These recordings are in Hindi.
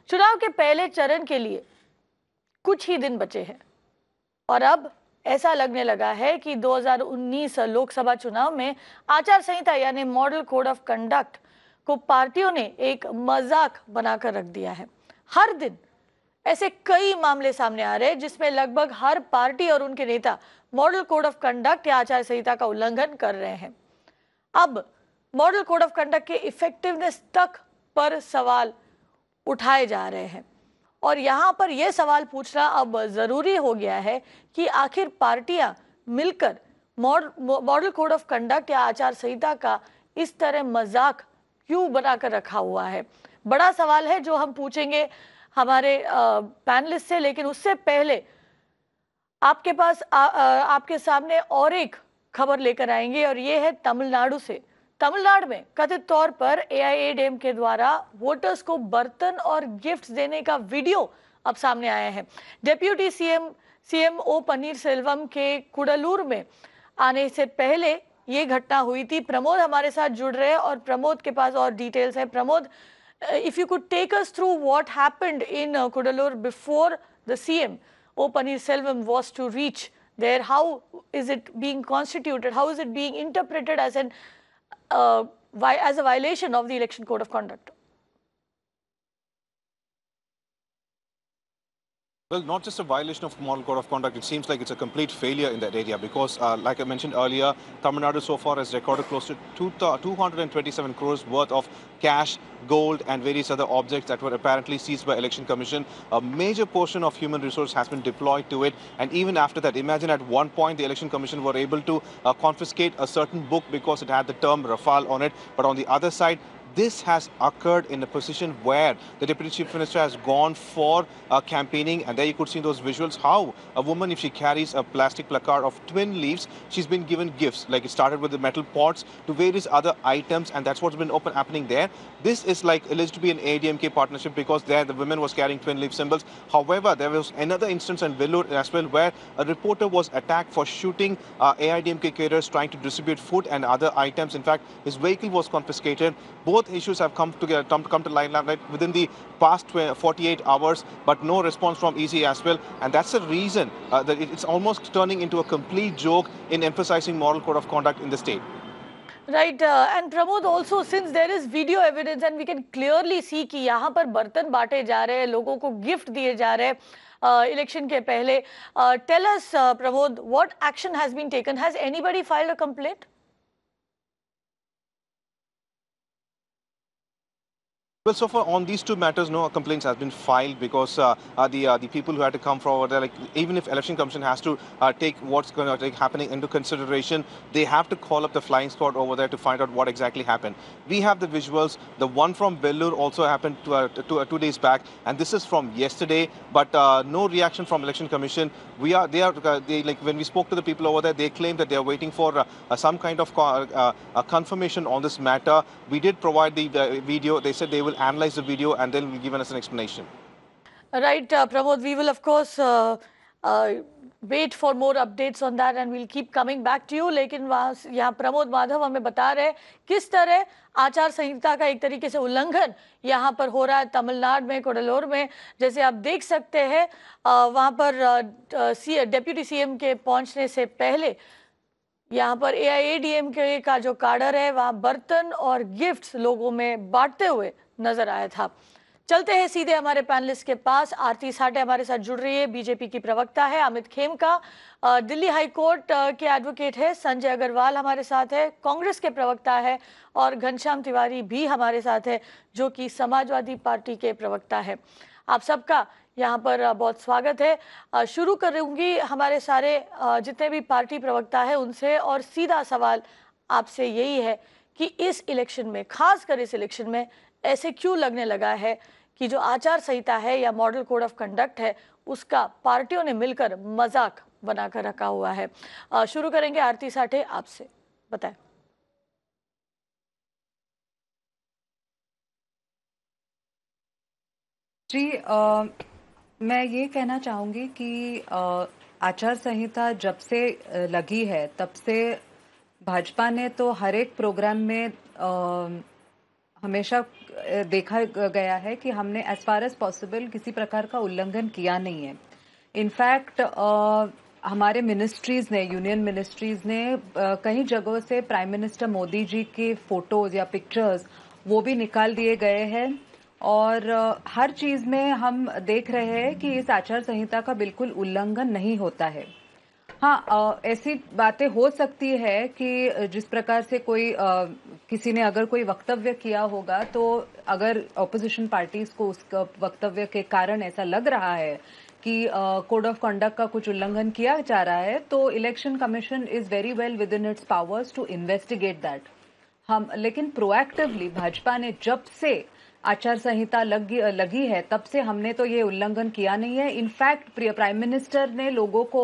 चुनाव के पहले चरण के लिए कुछ ही दिन बचे हैं और अब ऐसा लगने लगा है कि 2019 लोकसभा चुनाव में आचार संहिता यानी मॉडल कोड ऑफ कंडक्ट को पार्टियों ने एक मजाक बनाकर रख दिया है। हर दिन ऐसे कई मामले सामने आ रहे हैं जिसमें लगभग हर पार्टी और उनके नेता मॉडल कोड ऑफ कंडक्ट या आचार संहिता का उल्लंघन कर रहे हैं। अब मॉडल कोड ऑफ कंडक्ट के इफेक्टिवनेस तक पर सवाल उठाए जा रहे हैं और यहाँ पर यह सवाल पूछना अब जरूरी हो गया है कि आखिर पार्टियां मिलकर मॉडल कोड ऑफ कंडक्ट या आचार संहिता का इस तरह मजाक क्यों बनाकर रखा हुआ है। बड़ा सवाल है जो हम पूछेंगे हमारे पैनलिस्ट से, लेकिन उससे पहले आपके पास आपके सामने और एक खबर लेकर आएंगे और ये है तमिलनाडु से। तमिलनाडु में कथित तौर पर एआईएडीएमके के द्वारा वोटर्स को बर्तन और गिफ्ट्स देने का वीडियो अब सामने आया है। डिप्टी सीएम ओ पनीरसेल्वम के कुडलूर में आने से पहले ये घटना हुई थी। प्रमोद हमारे साथ जुड़ रहे हैं और प्रमोद के पास और डिटेल्स है। Pramod, if you could take us through what happened in Cuddalore before the CM O Pannirselvam was to reach there. How is it being constituted? How is it being interpreted as as a violation of the election code of conduct? Well, not just a violation of model code of conduct, it seems like it's a complete failure in that area because, like I mentioned earlier, Tamil Nadu so far has recorded close to 227 crores worth of cash, gold and various other objects that were apparently seized by Election Commission. A major portion of human resource has been deployed to it, and even after that, imagine at one point the Election Commission were able to confiscate a certain book because it had the term Rafale on it, but on the other side, this has occurred in a position where the Deputy Chief Minister has gone for campaigning, and there you could see those visuals how a woman, if she carries a plastic placard of twin leaves, she's been given gifts. Like it started with the metal pots to various other items, and that's what's been happening there. This is like alleged to be an ADMK partnership because there the women was carrying twin leaf symbols. However, there was another instance in Vellore as well where a reporter was attacked for shooting AIDMK caterers trying to distribute food and other items. In fact, his vehicle was confiscated. Both issues have come to limelight within the past 48 hours, but no response from EC as well. And that's the reason that it's almost turning into a complete joke in emphasizing moral code of conduct in the state. Right, and Pramod, also since there is video evidence and we can clearly see कि यहाँ पर बर्तन बांटे जा रहे हैं, लोगों को गिफ्ट दिए जा रहे हैं इलेक्शन के पहले. Tell us, Pramod, what action has been taken? Has anybody filed a complaint? Well, so far on these two matters, no complaints has been filed because the people who had to come forward, like even if Election Commission has to take what's going to take happening into consideration, they have to call up the flying squad over there to find out what exactly happened. We have the visuals. The one from Vellore also happened 2 days back, and this is from yesterday. But no reaction from Election Commission. They like when we spoke to the people over there, they claim that they are waiting for some kind of confirmation on this matter. We did provide the video. They said they will analyze the video and then will give us an explanation. Right, Pramod, we will of course wait for more updates on that and we'll keep coming back to you. लेकिन यहाँ प्रमोद माधव हमें बता रहे हैं किस तरह आचार संहिता का एक तरीके से उल्लंघन यहाँ पर हो रहा है तमिलनाडु में, कुडलोर में. जैसे आप देख सकते हैं वहाँ पर डिप्टी सीएम के पहुँचने से पहले यहाँ पर एआईएडीएमके का जो काडर है वहाँ बर्तन और गिफ्ट्स लोगों में बांटते हुए नजर आया था. चलते हैं सीधे हमारे पैनलिस्ट के पास. आरती साठे हमारे साथ जुड़ रही है, बीजेपी की प्रवक्ता है. अमित खेमका दिल्ली हाई कोर्ट के एडवोकेट है. संजय अग्रवाल हमारे साथ है, कांग्रेस के प्रवक्ता है. और घनश्याम तिवारी भी हमारे साथ है जो कि समाजवादी पार्टी के प्रवक्ता है. आप सबका यहाँ पर बहुत स्वागत है. शुरू करूँगी हमारे सारे जितने भी पार्टी प्रवक्ता है उनसे, और सीधा सवाल आपसे यही है कि इस इलेक्शन में, खासकर इस इलेक्शन में ऐसे क्यों लगने लगा है कि जो आचार संहिता है या मॉडल कोड ऑफ कंडक्ट है उसका पार्टियों ने मिलकर मजाक बनाकर रखा हुआ है. शुरू करेंगे आरती साठे आपसे, बताएं. जी, मैं ये कहना चाहूँगी कि आचार संहिता जब से लगी है तब से भाजपा ने तो हर एक प्रोग्राम में हमेशा देखा गया है कि हमने एज फार एज पॉसिबल किसी प्रकार का उल्लंघन किया नहीं है। इनफैक्ट हमारे मिनिस्ट्रीज ने, यूनियन मिनिस्ट्रीज ने कई जगहों से प्राइम मिनिस्टर मोदी जी के फोटोज या पिक्चर्स वो भी निकाल दिए गए हैं। और हर चीज में हम देख रहे हैं कि इस आचार संहिता का बिल्कुल उल्लंघन नहीं होता है। हाँ, ऐसी बातें हो सकती है कि जिस प्रकार से कोई किसी ने अगर कोई वक्तव्य किया होगा, तो अगर ऑपोजिशन पार्टीज को उस वक्तव्य के कारण ऐसा लग रहा है कि कोड ऑफ कंडक्ट का कुछ उल्लंघन किया जा रहा है, तो election commission is very well within its powers to investigate that. हम लेकिन प्रोएक्टिवली भाजपा ने जब से आचार संहिता लगी है तब से हमने तो ये उल्लंघन किया नहीं है। इनफैक्ट प्राइम मिनिस्टर ने लोगों को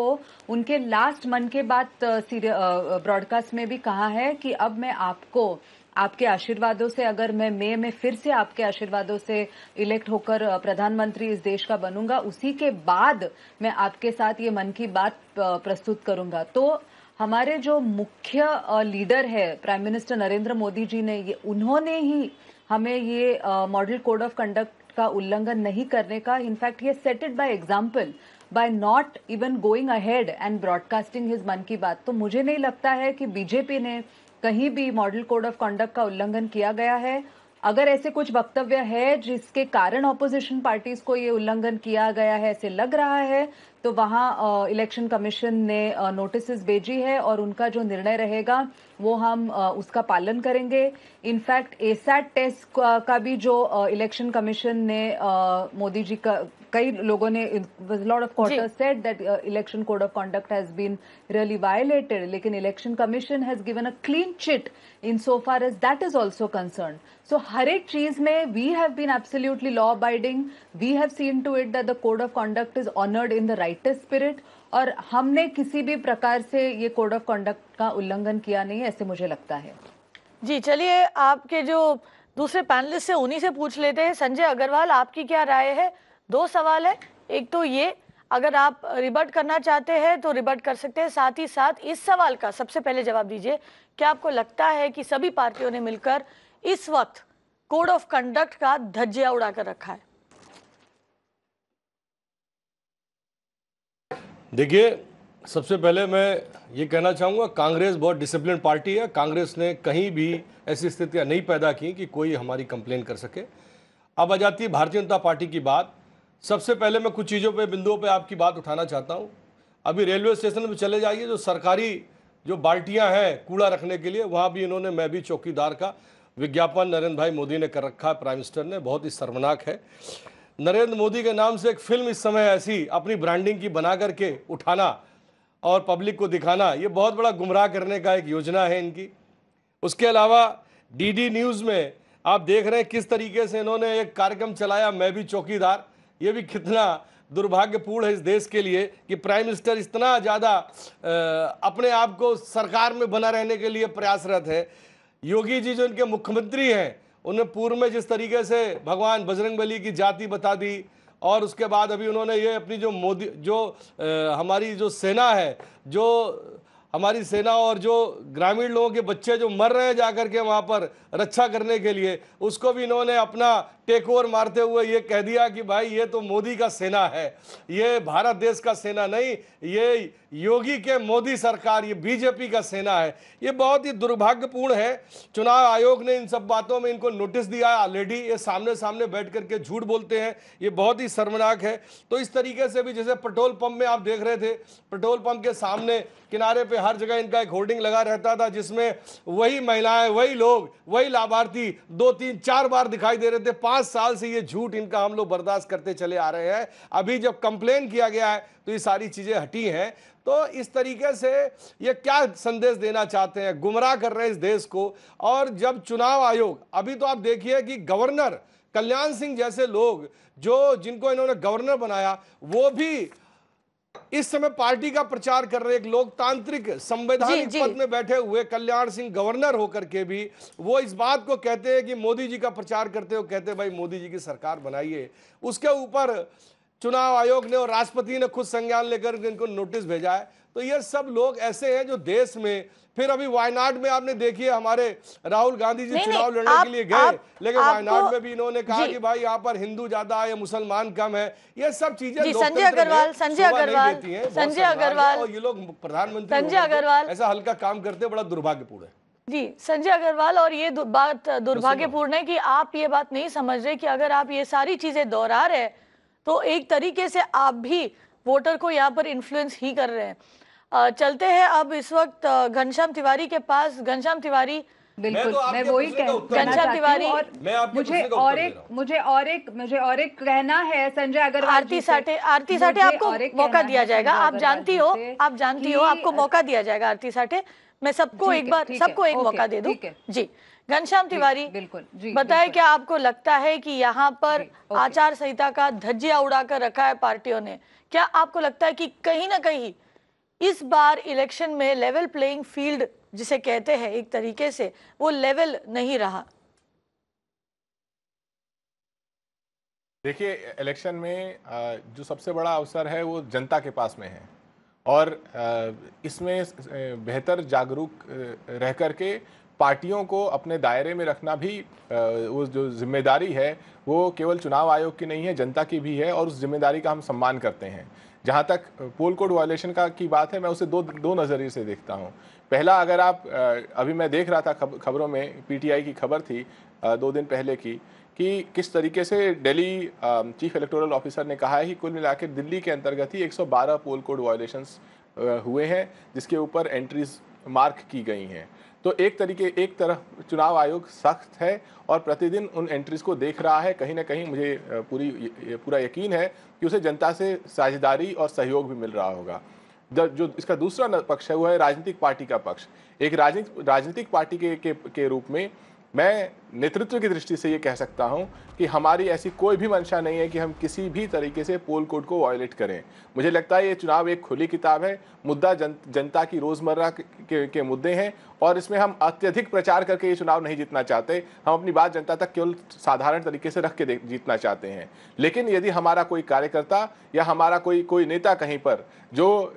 उनके लास्ट मन की बात ब्रॉडकास्ट में भी कहा है कि अब मैं आपको आपके आशीर्वादों से, अगर मैं मई में फिर से आपके आशीर्वादों से इलेक्ट होकर प्रधानमंत्री इस देश का बनूंगा, उसी के बाद मैं आपके साथ ये मन की बात प्रस्तुत करूंगा। तो हमारे जो मुख्य लीडर है प्राइम मिनिस्टर नरेंद्र मोदी जी ने, ये उन्होंने ही हमें ये मॉडल कोड ऑफ कंडक्ट का उल्लंघन नहीं करने का, इनफैक्ट ये set it by example by not even going ahead and broadcasting his Mann Ki बात। तो मुझे नहीं लगता है कि बीजेपी ने कहीं भी मॉडल कोड ऑफ कंडक्ट का उल्लंघन किया गया है। अगर ऐसे कुछ वक्तव्य है जिसके कारण ऑपोजिशन पार्टीज को ये उल्लंघन किया गया है ऐसे लग रहा है, तो वहां इलेक्शन कमीशन ने नोटिस भेजी है और उनका जो निर्णय रहेगा वो हम उसका पालन करेंगे। इनफैक्ट एसैट टेस्ट का भी जो इलेक्शन कमीशन ने मोदी जी का, कई लोगों ने, lot of quarters said that election code of conduct has been really violated, लेकिन election commission has given a clean chit in so far as that is also concern. So हर एक चीज में we have been absolutely law abiding, we have seen to it that the code of conduct is honoured in the rightest spirit, और हमने किसी भी प्रकार से ये कोड ऑफ कंडक्ट का उल्लंघन किया नहीं है, ऐसे मुझे लगता है। जी चलिए, आपके जो दूसरे पैनलिस्ट से उन्हीं से पूछ लेते हैं। संजय अग्रवाल, आपकी क्या राय है? दो सवाल है, एक तो ये, अगर आप रिबट करना चाहते हैं तो रिबट कर सकते हैं, साथ ही साथ इस सवाल का सबसे पहले जवाब दीजिए, क्या आपको लगता है कि सभी पार्टियों ने मिलकर इस वक्त कोड ऑफ कंडक्ट का धज्जिया उड़ाकर रखा है? देखिए, सबसे पहले मैं ये कहना चाहूँगा, कांग्रेस बहुत डिसिप्लिन पार्टी है। कांग्रेस ने कहीं भी ऐसी स्थितियाँ नहीं पैदा की कि कोई हमारी कंप्लेन कर सके। अब आ जाती है भारतीय जनता पार्टी की बात। सबसे पहले मैं कुछ चीज़ों पे, बिंदुओं पे आपकी बात उठाना चाहता हूँ। अभी रेलवे स्टेशन पे चले जाइए, जो सरकारी जो बाल्टियाँ हैं कूड़ा रखने के लिए, वहाँ भी इन्होंने मैं भी चौकीदार का विज्ञापन नरेंद्र भाई मोदी ने कर रखा है, प्राइम मिनिस्टर ने। बहुत ही शर्मनाक है। नरेंद्र मोदी के नाम से एक फिल्म इस समय ऐसी अपनी ब्रांडिंग की बना करके उठाना और पब्लिक को दिखाना, ये बहुत बड़ा गुमराह करने का एक योजना है इनकी। उसके अलावा डीडी न्यूज़ में आप देख रहे हैं किस तरीके से इन्होंने एक कार्यक्रम चलाया, मैं भी चौकीदार। ये भी कितना दुर्भाग्यपूर्ण है इस देश के लिए कि प्राइम मिनिस्टर इतना ज़्यादा अपने आप को सरकार में बना रहने के लिए प्रयासरत है। योगी जी जो इनके मुख्यमंत्री हैं, उन्हें पूर्व में जिस तरीके से भगवान बजरंगबली की जाति बता दी, और उसके बाद अभी उन्होंने ये अपनी जो मोदी जो हमारी जो सेना है, जो हमारी सेना और जो ग्रामीण लोगों के बच्चे जो मर रहे हैं जाकर के वहाँ पर रक्षा करने के लिए, उसको भी इन्होंने अपना टेक ओवर मारते हुए ये कह दिया कि भाई ये तो मोदी का सेना है, ये भारत देश का सेना नहीं, ये योगी के मोदी सरकार, ये बीजेपी का सेना है। ये बहुत ही दुर्भाग्यपूर्ण है। चुनाव आयोग ने इन सब बातों में इनको नोटिस दिया है ऑलरेडी। ये सामने सामने बैठ करके झूठ बोलते हैं, ये बहुत ही शर्मनाक है। तो इस तरीके से भी, जैसे पेट्रोल पंप में आप देख रहे थे, पेट्रोल पंप के सामने किनारे पे हर जगह इनका एक होर्डिंग लगा रहता था, जिसमें वही महिलाएं, वही लोग, वही लाभार्थी 2, 3, 4 बार दिखाई दे रहे थे। 5 साल से ये झूठ इनका हम लोग बर्दाश्त करते चले आ रहे हैं। अभी जब कंप्लेन किया गया है तो ये सारी चीजें हटी हैं। तो इस तरीके से ये क्या संदेश देना चाहते हैं? गुमराह कर रहे हैं इस देश को। और जब चुनाव आयोग, अभी तो आप देखिए कि गवर्नर कल्याण सिंह जैसे लोग जो जिनको इन्होंने गवर्नर बनाया, वो भी इस समय पार्टी का प्रचार कर रहे, एक लोकतांत्रिक संवैधानिक पद में बैठे हुए कल्याण सिंह गवर्नर होकर के भी वो इस बात को कहते हैं कि मोदी जी का प्रचार करते हो, कहते हैं भाई मोदी जी की सरकार बनाइए। उसके ऊपर चुनाव आयोग ने और राष्ट्रपति ने खुद संज्ञान लेकर इनको नोटिस भेजा है। तो ये सब लोग ऐसे हैं जो देश में, फिर अभी वायनाड में आपने देखिए हमारे राहुल गांधी जी चुनाव लड़ने के लिए गए, लेकिन वायनाड में भी इन्होंने कहा कि भाई यहाँ पर हिंदू ज्यादा है, मुसलमान कम है। ये सब चीजें संजय अग्रवाल और ये लोग प्रधानमंत्री ऐसा हल्का काम करते बड़ा दुर्भाग्यपूर्ण है। जी संजय अग्रवाल, और ये बात दुर्भाग्यपूर्ण है कि आप ये बात नहीं समझ रहे कि अगर आप ये सारी चीजें दोहरा रहे तो एक तरीके से आप भी वोटर को यहाँ पर इन्फ्लुएंस ही कर रहे हैं। चलते हैं अब इस वक्त घनश्याम तिवारी के पास। घनश्याम तिवारी, बिल्कुल मैं वही घनश्याम तिवारी, और मुझे और एक कहना है संजय अग्रवाल। आरती साठे आपको मौका दिया जाएगा, आप जानती हो आपको मौका दिया जाएगा। आरती साठे, मैं सबको एक मौका दे दूं। जी घनश्याम तिवारी, बिल्कुल बताएं क्या आपको लगता है कि यहाँ पर आचार संहिता का धज्जिया उड़ाकर रखा है पार्टियों ने? क्या आपको लगता है कि कहीं ना कहीं इस बार इलेक्शन में लेवल प्लेइंग फील्ड जिसे कहते हैं एक तरीके से, वो लेवल नहीं रहा? देखिए, इलेक्शन में जो सबसे बड़ा अवसर है वो जनता के पास में है, और इसमें बेहतर जागरूक रह करके पार्टियों को अपने दायरे में रखना भी वो जो जिम्मेदारी है वो केवल चुनाव आयोग की नहीं है, जनता की भी है, और उस जिम्मेदारी का हम सम्मान करते हैं। जहाँ तक पोल कोड वायलेशन की बात है, मैं उसे दो नज़रिए से देखता हूँ। पहला, अगर आप अभी मैं देख रहा था खबरों में, पीटीआई की खबर थी 2 दिन पहले की, कि किस तरीके से दिल्ली चीफ इलेक्टोरल ऑफिसर ने कहा है कि कुल मिलाकर दिल्ली के अंतर्गत ही 112 पोल कोड वायलेशंस हुए हैं, जिसके ऊपर एंट्रीज मार्क की गई हैं। तो एक तरफ चुनाव आयोग सख्त है और प्रतिदिन उन एंट्रीज को देख रहा है। कहीं ना कहीं मुझे पूरा यकीन है कि उसे जनता से साझेदारी और सहयोग भी मिल रहा होगा। जो इसका दूसरा पक्ष है वो है राजनीतिक पार्टी का पक्ष। एक राजनीतिक पार्टी के रूप में मैं नेतृत्व की दृष्टि से ये कह सकता हूं कि हमारी ऐसी कोई भी मंशा नहीं है कि हम किसी भी तरीके से पोल कोड को वायलेट करें। मुझे लगता है ये चुनाव एक खुली किताब है, मुद्दा जनता की रोजमर्रा के मुद्दे हैं, और इसमें हम अत्यधिक प्रचार करके ये चुनाव नहीं जीतना चाहते। हम अपनी बात जनता तक केवल साधारण तरीके से रख के जीतना चाहते हैं। लेकिन यदि हमारा कोई कार्यकर्ता या हमारा कोई नेता कहीं पर जो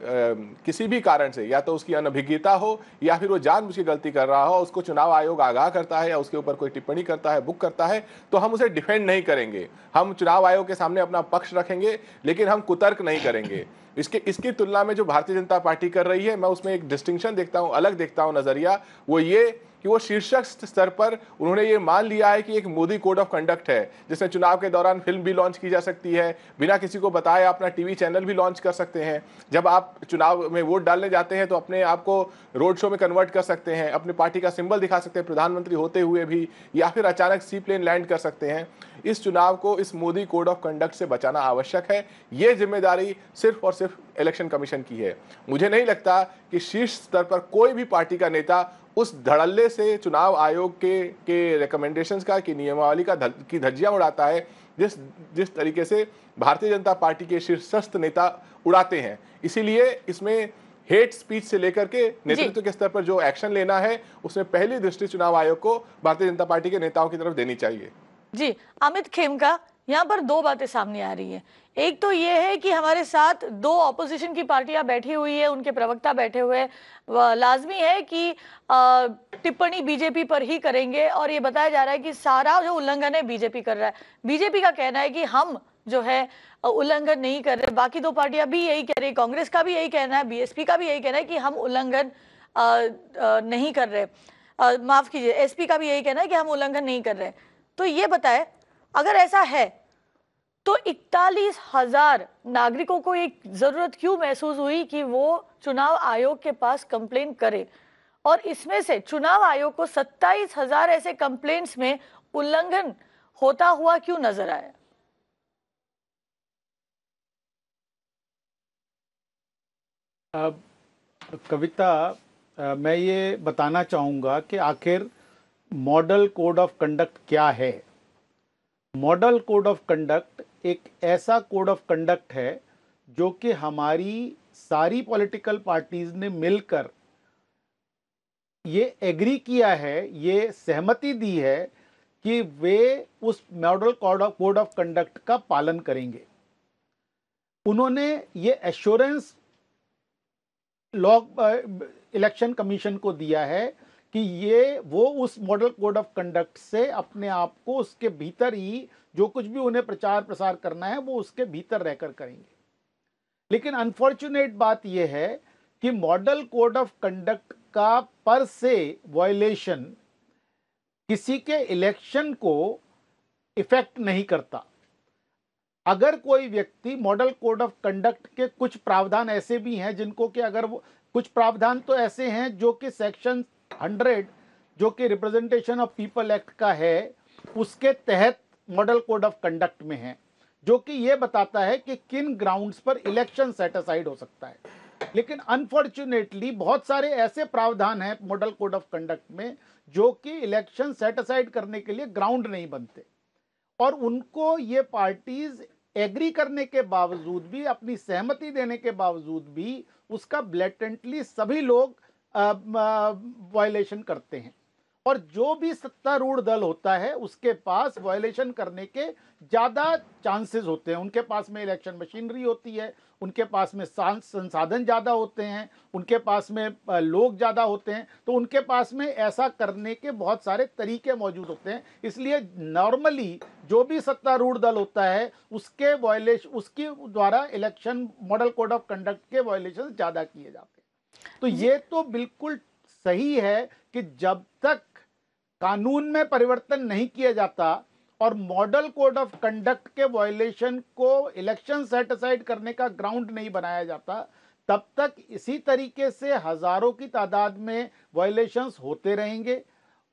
किसी भी कारण से, या तो उसकी अनभिज्ञता हो या फिर वो जानबूझ के गलती कर रहा हो, उसको चुनाव आयोग आगाह करता है या उसके ऊपर कोई टिप्पणी करता है, बुक करता है, तो हम उसे डिफेंड नहीं करेंगे। हम चुनाव आयोग के सामने अपना पक्ष रखेंगे, लेकिन हम कुतर्क नहीं करेंगे। इसकी तुलना में जो भारतीय जनता पार्टी कर रही है, मैं उसमें एक डिस्टिंक्शन देखता हूं, अलग देखता हूं नजरिया। वो ये कि वो शीर्षक स्तर पर उन्होंने ये मान लिया है कि एक मोदी कोड ऑफ कंडक्ट है, जिसमें चुनाव के दौरान फिल्म भी लॉन्च की जा सकती है, बिना किसी को बताए अपना टीवी चैनल भी लॉन्च कर सकते हैं, जब आप चुनाव में वोट डालने जाते हैं तो अपने आप को रोड शो में कन्वर्ट कर सकते हैं, अपनी पार्टी का सिंबल दिखा सकते हैं प्रधानमंत्री होते हुए भी, या फिर अचानक सी प्लेन लैंड कर सकते हैं। इस चुनाव को इस मोदी कोड ऑफ कंडक्ट से बचाना आवश्यक है। ये जिम्मेदारी सिर्फ और सिर्फ इलेक्शन कमीशन की है। मुझे नहीं लगता कि शीर्ष स्तर पर कोई भी पार्टी का नेता उस धड़ल्ले से चुनाव आयोग के रिकमेंडेशंस की नियमावली की धज्जियां उड़ाता है जिस तरीके से भारतीय जनता पार्टी के शीर्षस्थ नेता उड़ाते हैं। इसीलिए इसमें हेट स्पीच से लेकर के नेतृत्व के स्तर पर जो एक्शन लेना है, उसमें पहली दृष्टि चुनाव आयोग को भारतीय जनता पार्टी के नेताओं की तरफ देनी चाहिए। जी अमित खेमका, यहाँ पर 2 बातें सामने आ रही हैं। एक तो ये है कि हमारे साथ 2 ऑपोजिशन की पार्टियां बैठी हुई है, उनके प्रवक्ता बैठे हुए, लाजमी है कि टिप्पणी बीजेपी पर ही करेंगे, और ये बताया जा रहा है कि सारा जो उल्लंघन है बीजेपी कर रहा है। बीजेपी का कहना है कि हम जो है उल्लंघन नहीं कर रहे। बाकी 2 पार्टियां भी यही कह रही, कांग्रेस का भी यही कहना है, बीएसपी का भी यही कहना है कि हम उल्लंघन नहीं कर रहे। माफ कीजिए, एसपी का भी यही कहना है कि हम उल्लंघन नहीं कर रहे। तो ये बताए, अगर ऐसा है तो 41,000 नागरिकों को एक जरूरत क्यों महसूस हुई कि वो चुनाव आयोग के पास कंप्लेन करे, और इसमें से चुनाव आयोग को 27,000 ऐसे कंप्लेंट्स में उल्लंघन होता हुआ क्यों नजर आया? कविता, मैं ये बताना चाहूँगा कि आखिर मॉडल कोड ऑफ कंडक्ट क्या है। मॉडल कोड ऑफ कंडक्ट एक ऐसा कोड ऑफ कंडक्ट है जो कि हमारी सारी पॉलिटिकल पार्टीज ने मिलकर ये एग्री किया है, ये सहमति दी है कि वे उस मॉडल कोड ऑफ कंडक्ट का पालन करेंगे। उन्होंने ये एश्योरेंस लॉ इलेक्शन कमीशन को दिया है कि ये वो उस मॉडल कोड ऑफ कंडक्ट से अपने आप को उसके भीतर ही जो कुछ भी उन्हें प्रचार प्रसार करना है वो उसके भीतर रहकर करेंगे। लेकिन अनफॉर्चुनेट बात यह है कि मॉडल कोड ऑफ कंडक्ट का पर से वायलेशन किसी के इलेक्शन को इफेक्ट नहीं करता। अगर कोई व्यक्ति मॉडल कोड ऑफ कंडक्ट के कुछ प्रावधान ऐसे भी हैं जिनको कि अगर वो कुछ प्रावधान तो ऐसे हैं जो कि सेक्शन 100 जो कि रिप्रेजेंटेशन ऑफ पीपल एक्ट का है उसके तहत मॉडल कोड ऑफ कंडक्ट में है, जो कि ये बताता है कि किन ग्राउंड्स पर इलेक्शन सेट असाइड हो सकता है। लेकिन अनफॉर्चुनेटली बहुत सारे ऐसे प्रावधान हैं मॉडल कोड ऑफ कंडक्ट में जो कि इलेक्शन सेट असाइड करने के लिए ग्राउंड नहीं बनते, और उनको ये पार्टीज एग्री करने के बावजूद भी, अपनी सहमति देने के बावजूद भी उसका ब्लेटेंटली सभी लोग वायलेशन करते हैं। और जो भी सत्तारूढ़ दल होता है उसके पास वायलेशन करने के ज़्यादा चांसेस होते हैं। उनके पास में इलेक्शन मशीनरी होती है, उनके पास में संसाधन ज़्यादा होते हैं, उनके पास में लोग ज़्यादा होते हैं, तो उनके पास में ऐसा करने के बहुत सारे तरीके मौजूद होते हैं। इसलिए नॉर्मली जो भी सत्तारूढ़ दल होता है उसके वायलेशन, उसके द्वारा election model code of conduct के वायलेशन ज़्यादा किए जाते हैं। तो ये तो बिल्कुल सही है कि जब तक कानून में परिवर्तन नहीं किया जाता और मॉडल कोड ऑफ कंडक्ट के वायलेशन को इलेक्शन सेट असाइड करने का ग्राउंड नहीं बनाया जाता, तब तक इसी तरीके से हजारों की तादाद में वायलेशंस होते रहेंगे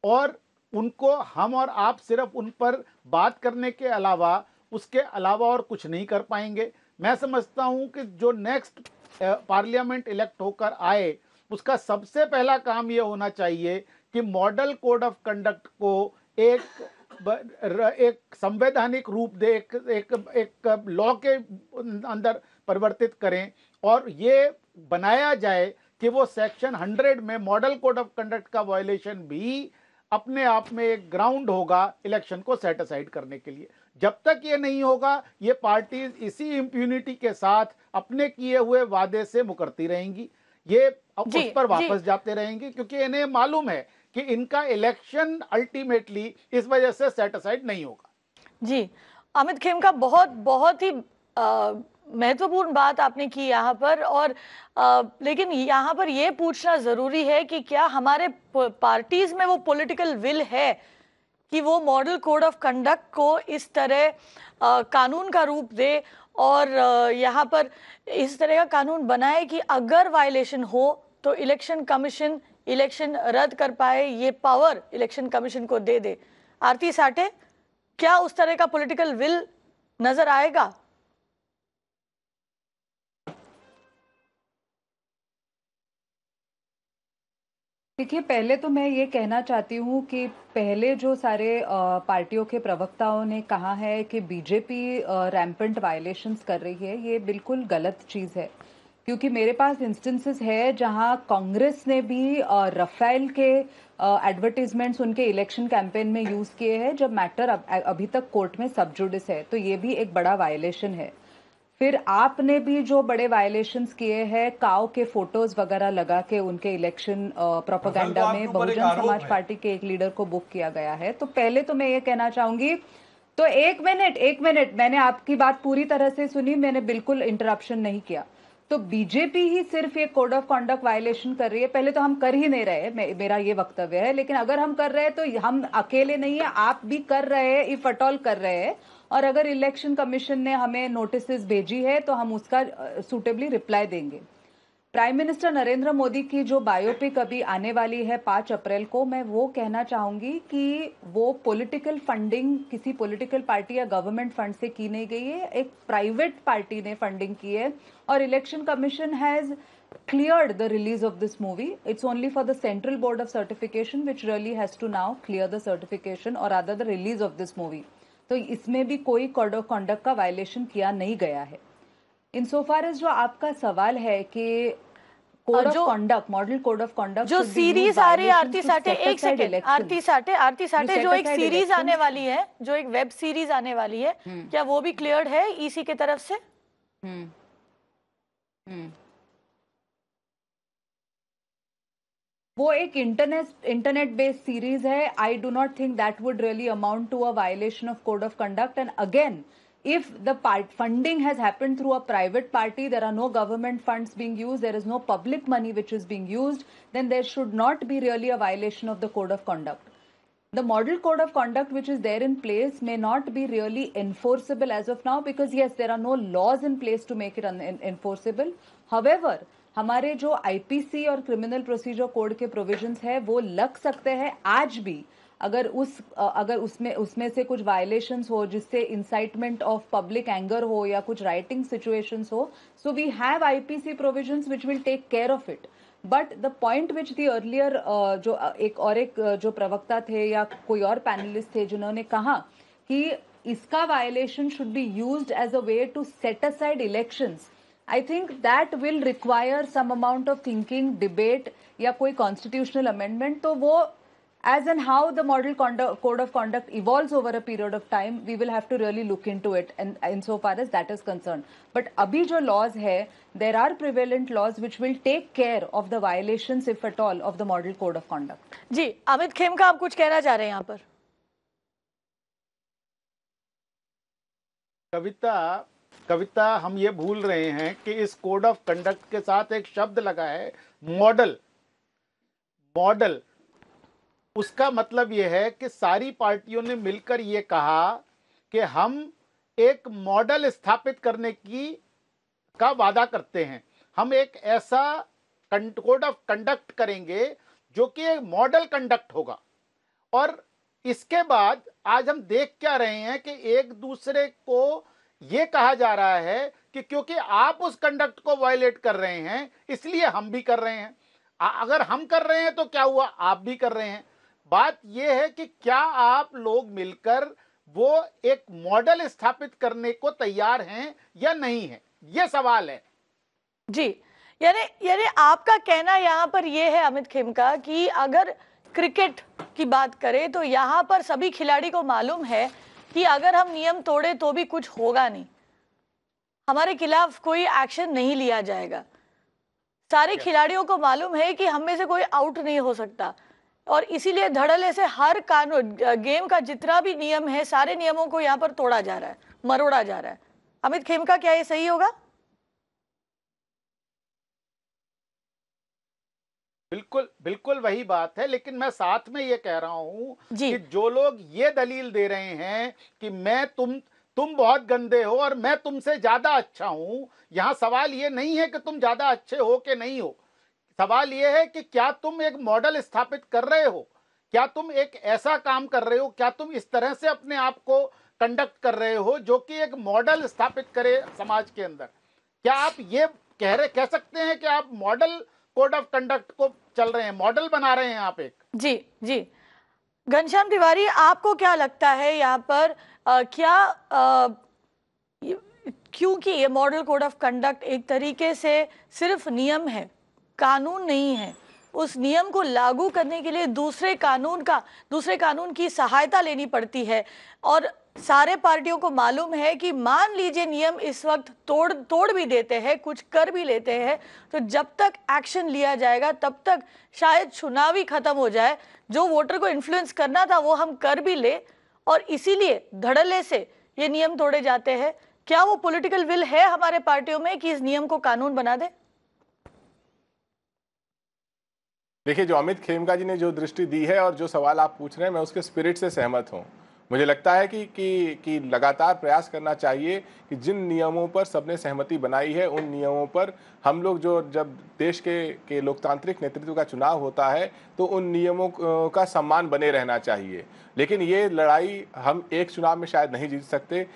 और उनको हम और आप सिर्फ उन पर बात करने के अलावा, उसके अलावा और कुछ नहीं कर पाएंगे। मैं समझता हूं कि जो नेक्स्ट पार्लियामेंट इलेक्ट होकर आए उसका सबसे पहला काम यह होना चाहिए कि मॉडल कोड ऑफ कंडक्ट को एक संवैधानिक रूप दे, एक लॉ के अंदर परिवर्तित करें और ये बनाया जाए कि वो सेक्शन 100 में मॉडल कोड ऑफ कंडक्ट का वायलेशन भी अपने आप में एक ग्राउंड होगा इलेक्शन को सेट असाइड करने के लिए। जब तक ये नहीं होगा ये पार्टीज इसी इम्प्यूनिटी के साथ अपने किए हुए वादे से मुकरती रहेंगी, ये उस पर वापस जाते रहेंगे, क्योंकि इन्हें मालूम है कि इनका इलेक्शन अल्टीमेटली इस वजह से सेट असाइड नहीं होगा। जी, अमित खेमका, बहुत ही महत्वपूर्ण बात आपने की यहाँ पर, और लेकिन यहाँ पर यह पूछना जरूरी है कि क्या हमारे पार्टीज में वो पॉलिटिकल विल है कि वो मॉडल कोड ऑफ कंडक्ट को इस तरह कानून का रूप दे और यहाँ पर इस तरह का कानून बनाए कि अगर वायलेशन हो तो इलेक्शन कमीशन इलेक्शन रद्द कर पाए, ये पावर इलेक्शन कमीशन को दे दे। आरती साठे, क्या उस तरह का पॉलिटिकल विल नजर आएगा? देखिए, पहले तो मैं ये कहना चाहती हूँ कि पहले जो सारे पार्टियों के प्रवक्ताओं ने कहा है कि बीजेपी रैम्पेंट वायलेशंस कर रही है, ये बिल्कुल गलत चीज़ है। क्योंकि मेरे पास इंस्टेंसेस है जहां कांग्रेस ने भी रफेल के एडवर्टीजमेंट्स उनके इलेक्शन कैंपेन में यूज़ किए हैं जब मैटर अभी तक कोर्ट में सब जुडिस है, तो ये भी एक बड़ा वायलेशन है। फिर आपने भी जो बड़े वायलेशंस किए हैं, काव के फोटोज वगैरह लगा के उनके इलेक्शन प्रोपेगेंडा में बहुजन समाज पार्टी के एक लीडर को बुक किया गया है। तो पहले तो मैं ये कहना चाहूंगी, तो एक मिनट मैंने आपकी बात पूरी तरह से सुनी, मैंने बिल्कुल इंटरप्शन नहीं किया। तो बीजेपी ही सिर्फ ये कोड ऑफ कॉन्डक्ट वायलेशन कर रही है, पहले तो हम कर ही नहीं रहे, मेरा ये वक्तव्य है। लेकिन अगर हम कर रहे हैं तो हम अकेले नहीं है, आप भी कर रहे हैं, इफ एट ऑल कर रहे हैं। और अगर इलेक्शन कमीशन ने हमें नोटिस भेजी है तो हम उसका सूटेबली रिप्लाई देंगे। प्राइम मिनिस्टर नरेंद्र मोदी की जो बायोपिक अभी आने वाली है 5 अप्रैल को, मैं वो कहना चाहूंगी कि वो पॉलिटिकल फंडिंग किसी पॉलिटिकल पार्टी या गवर्नमेंट फंड से की नहीं गई है, एक प्राइवेट पार्टी ने फंडिंग की है। और election commission has cleared the release of this movie. It's only for the Central Board of Certification which really has to now clear the certification or rather the release of this movie. तो इसमें भी कोई कोड ऑफ कंडक्ट का वायलेशन किया नहीं गया है। इनसोफार एज जो आपका सवाल है कि code of conduct, model code of conduct जो सीरीज आ रही है, आरती साठे एक सेकंड, आरती साठे जो एक सीरीज आने वाली है, जो एक वेब सीरीज आने वाली है, क्या वो भी क्लियर्ड है ईसी की तरफ से? वो एक इंटरनेट बेस्ड सीरीज है. I do not think that would really amount to a violation of code of conduct. And again, if the funding has happened through a private party, there are no government funds being used, there is no public money which is being used, then there should not be really a violation of the code of conduct. The model code of conduct which is there in place may not be really enforceable as of now, because yes, there are no laws in place to make it enforceable. However, हमारे जो आईपीसी और क्रिमिनल प्रोसीजर कोड के प्रोविजंस है वो लग सकते हैं आज भी, अगर उसमें से कुछ वायलेशंस हो जिससे इंसाइटमेंट ऑफ पब्लिक एंगर हो या कुछ राइटिंग सिचुएशंस हो. So we have IPC provisions which will take care of it. But the point which the earlier एक जो प्रवक्ता थे या कोई और पैनलिस्ट थे जिन्होंने कहा कि इसका violation should be used as a way to set aside elections, I think that will require some amount of thinking, debate या कोई constitutional amendment. तो वो as and how the model code of conduct evolves over a period of time, we will have to really look into it and insofar as that is concerned. But अभी जो laws है, there are prevalent laws which will take care of the violations, if at all, of the model code of conduct. जी, अमित खेमका, आप कुछ कहना चाह रहे हैं यहाँ पर? कविता, हम ये भूल रहे हैं कि इस कोड ऑफ कंडक्ट के साथ एक शब्द लगा है, मॉडल. उसका मतलब ये है कि सारी पार्टियों ने मिलकर ये कहा कि हम एक मॉडल स्थापित करने का वादा करते हैं. हम एक ऐसा कोड ऑफ कंडक्ट करेंगे जो कि एक मॉडल कंडक्ट होगा. और इसके बाद आज हम देख क्या रहे हैं कि एक दूसरे को ये कहा जा रहा है कि क्योंकि आप उस कंडक्ट को वायलेट कर रहे हैं इसलिए हम भी कर रहे हैं. अगर हम कर रहे हैं तो क्या हुआ, आप भी कर रहे हैं. बात यह है कि क्या आप लोग मिलकर वो एक मॉडल स्थापित करने को तैयार हैं या नहीं है, ये सवाल है. जी, यानी आपका कहना यहाँ पर यह है अमित खेमका कि अगर क्रिकेट की बात करें तो यहाँ पर सभी खिलाड़ी को मालूम है कि अगर हम नियम तोड़े तो भी कुछ होगा नहीं, हमारे खिलाफ कोई एक्शन नहीं लिया जाएगा. सारे खिलाड़ियों को मालूम है कि हम में से कोई आउट नहीं हो सकता और इसीलिए धड़ल्ले से हर कानून, गेम का जितना भी नियम है, सारे नियमों को यहाँ पर तोड़ा जा रहा है, मरोड़ा जा रहा है. अमित खेमका, क्या ये सही होगा? बिल्कुल वही बात है. लेकिन मैं साथ में ये कह रहा हूं कि जो लोग ये दलील दे रहे हैं कि तुम बहुत गंदे हो और मैं तुमसे ज्यादा अच्छा हूं, यहां सवाल ये नहीं है कि तुम ज्यादा अच्छे हो कि नहीं हो. सवाल ये है कि क्या तुम एक मॉडल स्थापित कर रहे हो, क्या तुम एक ऐसा काम कर रहे हो, क्या तुम इस तरह से अपने आप को कंडक्ट कर रहे हो जो कि एक मॉडल स्थापित करे समाज के अंदर. क्या आप ये कह सकते हैं कि आप मॉडल कोड ऑफ कंडक्ट को चल रहे हैं, मॉडल बना रहे हैं आप एक? जी. घनश्याम तिवारी, आपको क्या लगता है यहाँ पर क्योंकि ये मॉडल कोड ऑफ कंडक्ट एक तरीके से सिर्फ नियम है, कानून नहीं है, उस नियम को लागू करने के लिए दूसरे कानून की सहायता लेनी पड़ती है और सारे पार्टियों को मालूम है कि मान लीजिए नियम इस वक्त तोड़ भी देते हैं, कुछ कर भी लेते हैं, तो जब तक एक्शन लिया जाएगा तब तक शायद चुनाव ही खत्म हो जाए. जो वोटर को इन्फ्लुएंस करना था वो हम कर भी ले और इसीलिए धड़ल्ले से ये नियम तोड़े जाते हैं. क्या वो पॉलिटिकल विल है हमारे पार्टियों में कि इस नियम को कानून बना दे? देखिए, जो अमित खेमका जी ने जो दृष्टि दी है और जो सवाल आप पूछ रहे हैं, मैं उसके स्पिरिट से सहमत हूं. मुझे लगता है कि लगातार प्रयास करना चाहिए कि जिन नियमों पर सबने सहमति बनाई है उन नियमों पर हम लोग जब देश के लोकतांत्रिक नेतृत्व का चुनाव होता है तो उन नियमों का सम्मान बने रहना चाहिए. लेकिन ये लड़ाई हम एक चुनाव में शायद नहीं जीत सकते.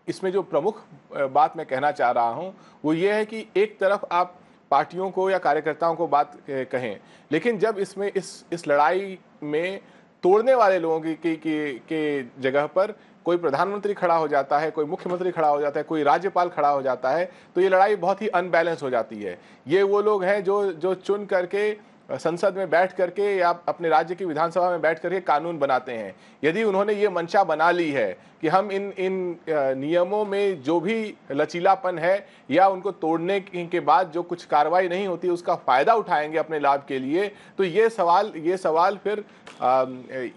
इसमें जो प्रमुख बात मैं कहना चाह रहा हूँ वो ये है कि एक तरफ आप पार्टियों को या कार्यकर्ताओं को बात कहें, लेकिन जब इसमें इस लड़ाई में तोड़ने वाले लोगों की जगह पर कोई प्रधानमंत्री खड़ा हो जाता है, कोई मुख्यमंत्री खड़ा हो जाता है, कोई राज्यपाल खड़ा हो जाता है, तो ये लड़ाई बहुत ही अनबैलेंस हो जाती है. ये वो लोग हैं जो चुन करके संसद में बैठ करके या अपने राज्य की विधानसभा में बैठ करके कानून बनाते हैं। यदि उन्होंने ये मंशा बना ली है कि हम इन नियमों में जो भी लचीलापन है या उनको तोड़ने के बाद जो कुछ कार्रवाई नहीं होती उसका फायदा उठाएंगे अपने लाभ के लिए, तो ये सवाल फिर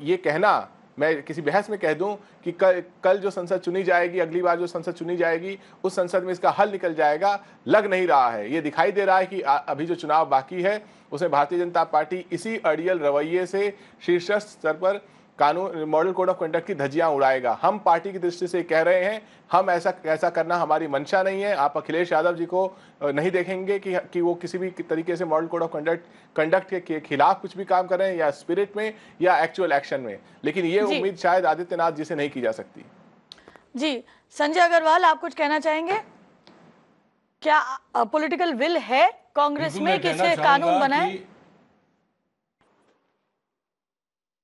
ये कहना, मैं किसी बहस में कह दूं कि कल जो संसद चुनी जाएगी, अगली बार जो संसद चुनी जाएगी, उस संसद में इसका हल निकल जाएगा, लग नहीं रहा है। ये दिखाई दे रहा है कि अभी जो चुनाव बाकी है उसमें भारतीय जनता पार्टी इसी अड़ियल रवैये से शीर्षस्थ स्तर पर कानून मॉडल कोड ऑफ कंडक्ट की धज्जियां उड़ाएगा। हम पार्टी की दृष्टि से कह रहे हैं, हम ऐसा करना हमारी मंशा नहीं है। आप अखिलेश यादव जी को नहीं देखेंगे कि वो किसी भी तरीके से मॉडल कोड ऑफ कंडक्ट के खिलाफ कुछ भी काम कर रहे हैं, या स्पिरिट में या एक्चुअल एक्शन में। लेकिन ये उम्मीद शायद आदित्यनाथ जी से नहीं की जा सकती। जी, संजय अग्रवाल, आप कुछ कहना चाहेंगे? क्या पॉलिटिकल विल है कांग्रेस में कि इसे कानून बनाए?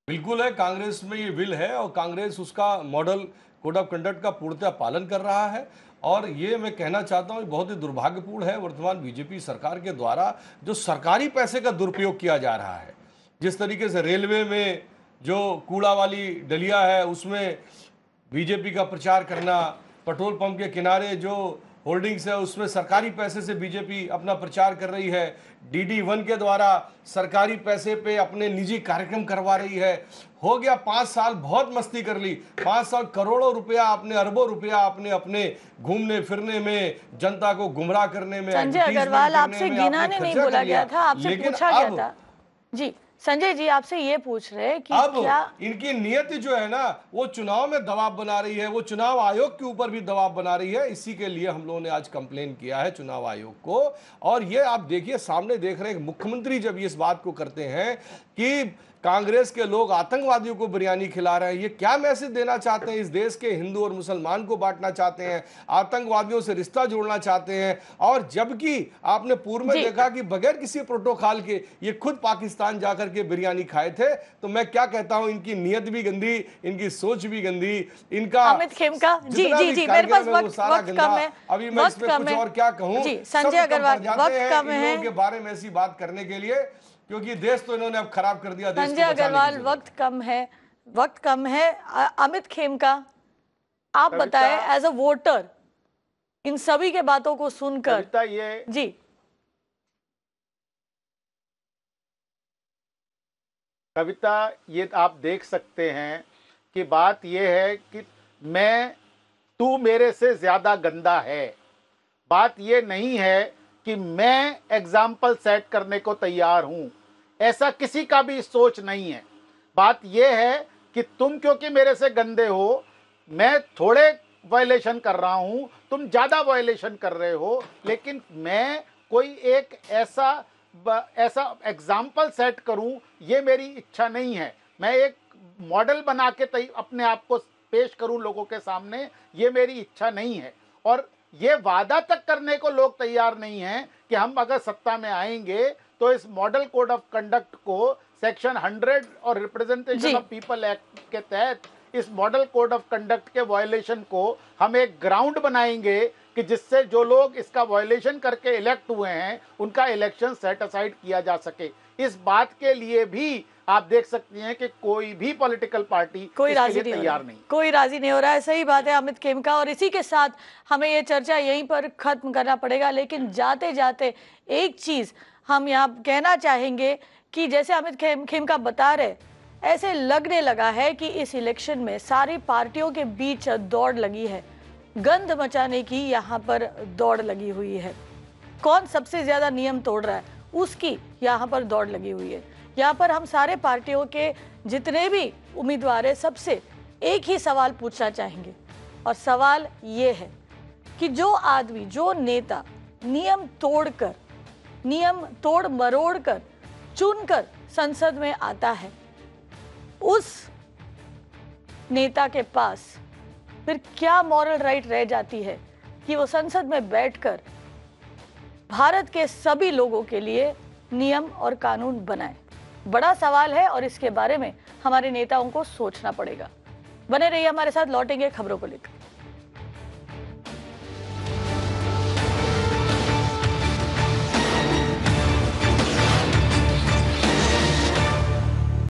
बिल्कुल है, कांग्रेस में ये विल है और कांग्रेस उसका मॉडल कोड ऑफ कंडक्ट का पूर्णतः पालन कर रहा है। और ये मैं कहना चाहता हूँ बहुत ही दुर्भाग्यपूर्ण है वर्तमान बीजेपी सरकार के द्वारा जो सरकारी पैसे का दुरुपयोग किया जा रहा है। जिस तरीके से रेलवे में जो कूड़ा वाली डलिया है उसमें बीजेपी का प्रचार करना, पेट्रोल पंप के किनारे जो होल्डिंग्स है उसमें सरकारी पैसे से बीजेपी अपना प्रचार कर रही है, DD1 के द्वारा सरकारी पैसे पे अपने निजी कार्यक्रम करवा रही है। हो गया 5 साल, बहुत मस्ती कर ली, 5 साल करोड़ों रुपया, अपने अरबों रुपया अपने घूमने फिरने में, जनता को गुमराह करने में। संजय अग्रवाल, आपसे गिनाने नहीं बोला गया था, आपसे पूछा गया था। जी संजय जी, आपसे ये पूछ रहे हैं कि अब क्या इनकी नियति जो है ना वो चुनाव में दबाव बना रही है, वो चुनाव आयोग के ऊपर भी दबाव बना रही है। इसी के लिए हम लोगों ने आज कंप्लेन किया है चुनाव आयोग को। और ये आप देखिए, सामने देख रहे हैं मुख्यमंत्री जब इस बात को करते हैं कि कांग्रेस के लोग आतंकवादियों को बिरयानी खिला रहे हैं, ये क्या मैसेज देना चाहते हैं? इस देश के हिंदू और मुसलमान को बांटना चाहते हैं, आतंकवादियों से रिश्ता जोड़ना चाहते हैं। और जबकि आपने पूर्व में देखा कि बगैर किसी प्रोटोकॉल के ये खुद पाकिस्तान जाकर के बिरयानी खाए थे। तो मैं क्या कहता हूं, इनकी नियत भी गंदी, इनकी सोच भी गंदी, इनका अमित खेमका। जी मेरे पास वक्त कम है, अभी मैं इसमें कुछ और क्या कहूं। संजय अग्रवाल, वक्त कम है के बारे में ऐसी बात करने के लिए, क्योंकि देश तो इन्होंने अब खराब कर दिया। संजय अग्रवाल, वक्त कम है। अमित खेमका, आप बताएं एज अ वोटर इन सभी के बातों को सुनकर ये जी कविता, ये आप देख सकते हैं कि बात ये है कि तू मेरे से ज्यादा गंदा है। बात ये नहीं है कि मैं एग्जाम्पल सेट करने को तैयार हूं, ऐसा किसी का भी सोच नहीं है। बात यह है कि तुम क्योंकि मेरे से गंदे हो, मैं थोड़े वायलेशन कर रहा हूं, तुम ज्यादा वायलेशन कर रहे हो, लेकिन मैं कोई एक ऐसा एग्जाम्पल सेट करूं, ये मेरी इच्छा नहीं है। मैं एक मॉडल बना के अपने आप को पेश करूं लोगों के सामने, ये मेरी इच्छा नहीं है। और ये वादा तक करने को लोग तैयार नहीं हैं कि हम अगर सत्ता में आएंगे तो इस मॉडल कोड ऑफ कंडक्ट को सेक्शन 100 और रिप्रेजेंटेशन ऑफ पीपल एक्ट के तहत इस मॉडल कोड ऑफ कंडक्ट के वायलेशन को हम एक ग्राउंड बनाएंगे कि जिससे जो लोग इसका वायलेशन करके इलेक्ट हुए हैं उनका इलेक्शन सेट असाइड किया जा सके। इस बात के लिए भी आप देख सकती हैं कि कोई भी पॉलिटिकल पार्टी कोई राजी तैयार नहीं, कोई राजी नहीं हो रहा है। सही बात है अमित खेमका, और इसी के साथ हमें ये चर्चा यहीं पर खत्म करना पड़ेगा। लेकिन जाते जाते एक चीज हम यहाँ कहना चाहेंगे कि जैसे अमित खेमका बता रहे, ऐसे लगने लगा है कि इस इलेक्शन में सारी पार्टियों के बीच दौड़ लगी है, गंद मचाने की यहाँ पर दौड़ लगी हुई है। कौन सबसे ज्यादा नियम तोड़ रहा है उसकी यहाँ पर दौड़ लगी हुई है। यहाँ पर हम सारे पार्टियों के जितने भी उम्मीदवार हैं सबसे एक ही सवाल पूछना चाहेंगे, और सवाल ये है कि जो आदमी, जो नेता नियम तोड़ मरोड़ कर चुनकर संसद में आता है, उस नेता के पास फिर क्या मॉरल राइट रह जाती है कि वो संसद में बैठकर भारत के सभी लोगों के लिए नियम और कानून बनाए। बड़ा सवाल है और इसके बारे में हमारे नेताओं को सोचना पड़ेगा। बने रहिए हमारे साथ, लौटेंगे खबरों को लेकर।